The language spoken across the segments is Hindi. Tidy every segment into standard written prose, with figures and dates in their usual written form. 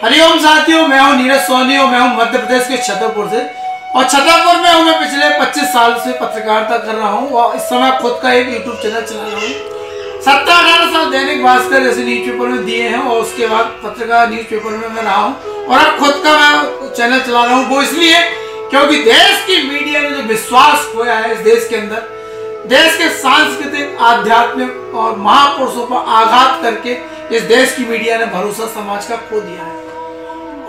हरिओम साथियों, मैं हूं नीरज सोनी और मैं हूं मध्य प्रदेश के छतरपुर से। और छतरपुर में हूं मैं पिछले 25 साल से पत्रकारिता कर रहा हूं और इस समय खुद का एक यूट्यूब चैनल चला रहा हूं। 17-18 साल दैनिक भास्कर जैसे न्यूज़पेपर में दिए हैं और उसके बाद पत्रकार न्यूज़पेपर में मैं रहा हूं और अब खुद का मैं चैनल चला रहा हूं। वो इसलिए क्योंकि देश की मीडिया ने जो विश्वास खोया है इस देश के अंदर, देश के सांस्कृतिक, आध्यात्मिक और महापुरुषों पर आघात करके इस देश की मीडिया ने भरोसा समाज का खो दिया है।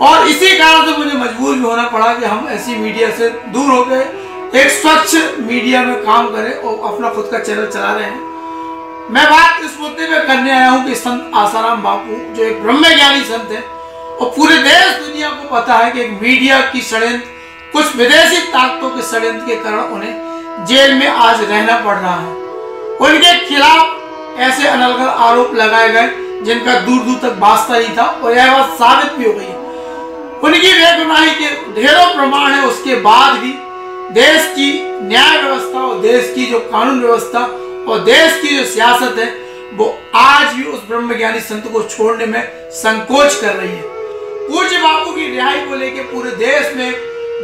और इसी कारण से मुझे मजबूर भी होना पड़ा कि हम ऐसी मीडिया से दूर हो गए, एक स्वच्छ मीडिया में काम करें और अपना खुद का चैनल चला रहे हैं। मैं बात इस मुद्दे पे करने आया हूं कि संत आसाराम बापू जो एक ब्रह्मज्ञानी संत है और पूरे देश दुनिया को पता है कि एक मीडिया की षड्यंत्र, कुछ विदेशी ताकतों के षड्यंत्र के कारण उन्हें जेल में आज रहना पड़ रहा है। उनके खिलाफ ऐसे अनलगर आरोप लगाए गए जिनका दूर दूर तक वास्ता नहीं था और यह बात साबित भी हो गई। उनकी बेगुनाही के ढेरों प्रमाण है। उसके बाद भी देश की न्याय व्यवस्था और देश की जो कानून व्यवस्था और देश की जो सियासत है वो आज भी उस ब्रह्मज्ञानी संत को छोड़ने में संकोच कर रही है। पूज्य बापू की रिहाई को लेकर पूरे देश में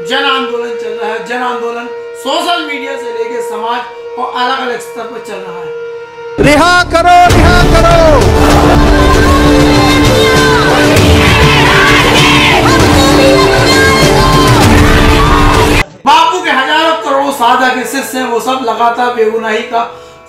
जन आंदोलन चल रहा है। जन आंदोलन सोशल मीडिया से लेकर समाज और अलग अलग स्तर पर चल रहा है। रिहा करो, रिहा करो। बापू के हजारों करोड़ों साधक के शिष्य हैं, वो सब लगातार बेगुनाही का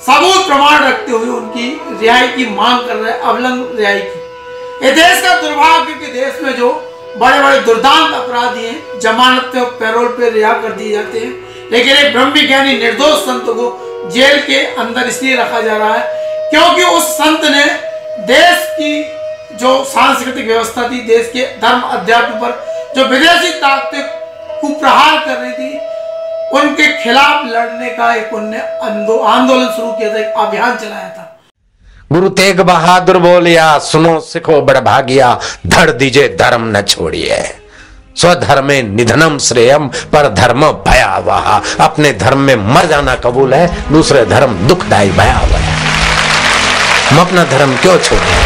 सबूत प्रमाण रखते हुए उनकी रिहाई की मांग कर रहे हैं, अविलंब रिहाई की। ये देश का दुर्भाग्य कि देश में जो बड़े बड़े दुर्दांत अपराधी हैं जमानत पे और पैरोल पे रिहा कर दिए जाते हैं, लेकिन एक ब्रह्मज्ञानी निर्दोष संत को जेल के अंदर इसलिए रखा जा रहा है क्योंकि उस संत ने देश की जो सांस्कृतिक व्यवस्था थी, देश के धर्म अध्यात्म पर जो विदेशी ताकतें कुप्रहार कर रही थी, उनके खिलाफ लड़ने का एक उन्होंने आंदोलन शुरू किया था, एक अभियान चलाया था। गुरु तेग बहादुर बोलिया, सुनो सिखो बड़भागिया, धड़ दीजे धर्म न छोड़िए। स्वधर्मे निधनम श्रेयम पर धर्म भयावह। अपने धर्म में मर जाना कबूल है, दूसरे धर्म दुखदायी भयावह है। हम अपना धर्म क्यों छोड़े?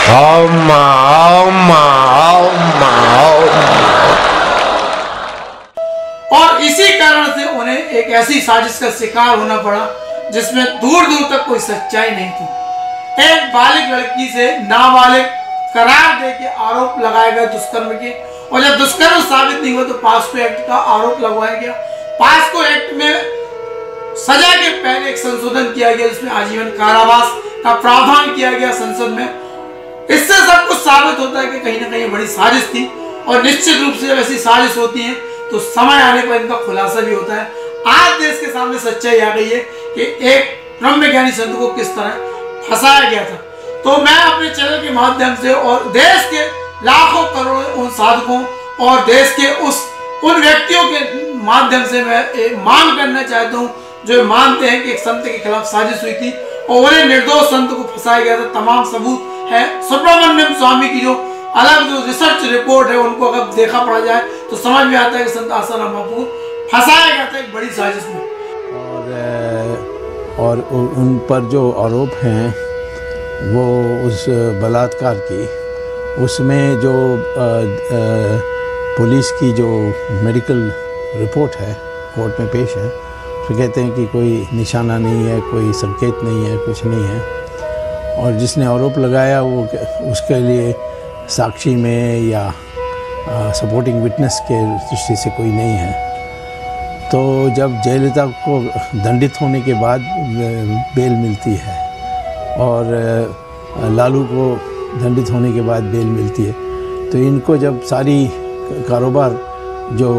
ओम ओम ओम ओम। और इसी कारण से उन्हें एक ऐसी साजिश का शिकार होना पड़ा जिसमें दूर दूर तक कोई सच्चाई नहीं थी। एक बालिग लड़की से नाबालिग करार दे के आरोप लगाए गए दुष्कर्म के, और जब दुष्कर्म साबित नहीं हुआ तो पास्को एक्ट का आरोप लगवाया गया। पास्को एक्ट में सजा के पहले एक संशोधन किया गया जिसमें आजीवन कारावास का प्रावधान किया गया संसद में। इससे सब कुछ साबित होता है कि कहीं ना कहीं बड़ी साजिश थी और निश्चित रूप से जब ऐसी साजिश होती है तो समय आने पर इनका खुलासा भी होता है। आज देश के सामने सच्चाई आ गई है कि एक ब्रह्मज्ञानी संत को किस तरह फंसाया गया था। तो मैं अपने चैनल के माध्यम से और देश के लाखों करोड़ों उन साधकों और देश के उन व्यक्तियों के माध्यम से मैं मांग करना चाहता हूँ जो मानते हैं कि एक संत के खिलाफ साजिश हुई थी और उन्हें निर्दोष संत को फंसाया गया था। तमाम सबूत है। सुब्रमण्यम स्वामी की जो अलग जो रिसर्च रिपोर्ट है उनको अगर देखा पड़ा जाए तो समझ में आता है कि संत आसाराम बापू फंसाया गया था एक बड़ी साजिश में। और उन पर जो आरोप हैं वो उस बलात्कार की, उसमें जो पुलिस की जो मेडिकल रिपोर्ट है कोर्ट में पेश है, तो कहते हैं कि कोई निशाना नहीं है, कोई संकेत नहीं है, कुछ नहीं है। और जिसने आरोप लगाया वो उसके लिए साक्षी में या सपोर्टिंग विटनेस के दृष्टि से कोई नहीं है। तो जब जयललिता को दंडित होने के बाद बेल मिलती है और लालू को दंडित होने के बाद बेल मिलती है, तो इनको जब सारी कारोबार जो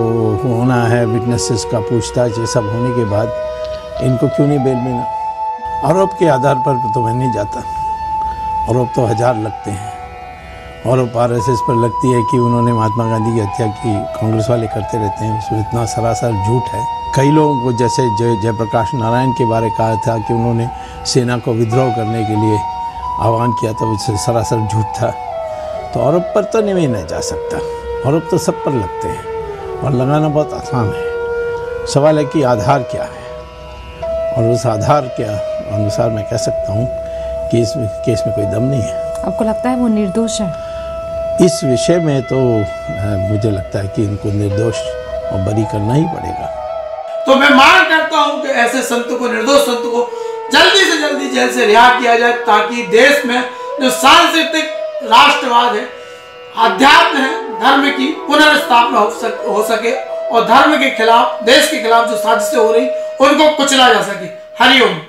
होना है, विटनेसेस का पूछताछ ये सब होने के बाद इनको क्यों नहीं बेल मिला? आरोप के आधार पर तो मैं नहीं जाता। आरोप तो 1000 लगते हैं। आरोप RSS पर लगती है कि उन्होंने महात्मा गांधी की हत्या की, कांग्रेस वाले करते रहते हैं, उसमें इतना सरासर झूठ है। कई लोगों को जैसे जयप्रकाश नारायण के बारे कहा था कि उन्होंने सेना को विद्रोह करने के लिए आह्वान किया था, उससे सरासर झूठ था। तो आरोप पर तो नहीं ना जा सकता। आरोप तो सब पर लगते हैं और लगाना बहुत आसान है। सवाल है कि आधार क्या है, और उस आधार के अनुसार मैं कह सकता हूँ कि इस केस में कोई दम नहीं है। आपको लगता है वो निर्दोष है? इस विषय में तो मुझे लगता है कि इनको निर्दोष और बरी करना ही पड़ेगा। तो मैं मांग करता हूं कि ऐसे संतों को, निर्दोष संतों को जल्दी से जल्दी जेल से रिहा किया जाए, ताकि देश में जो सांस्कृतिक राष्ट्रवाद है, अध्यात्म है, धर्म की पुनर्स्थापना हो सके और धर्म के खिलाफ, देश के खिलाफ जो साजिशें हो रही उनको कुचला जा सके। हरिओम।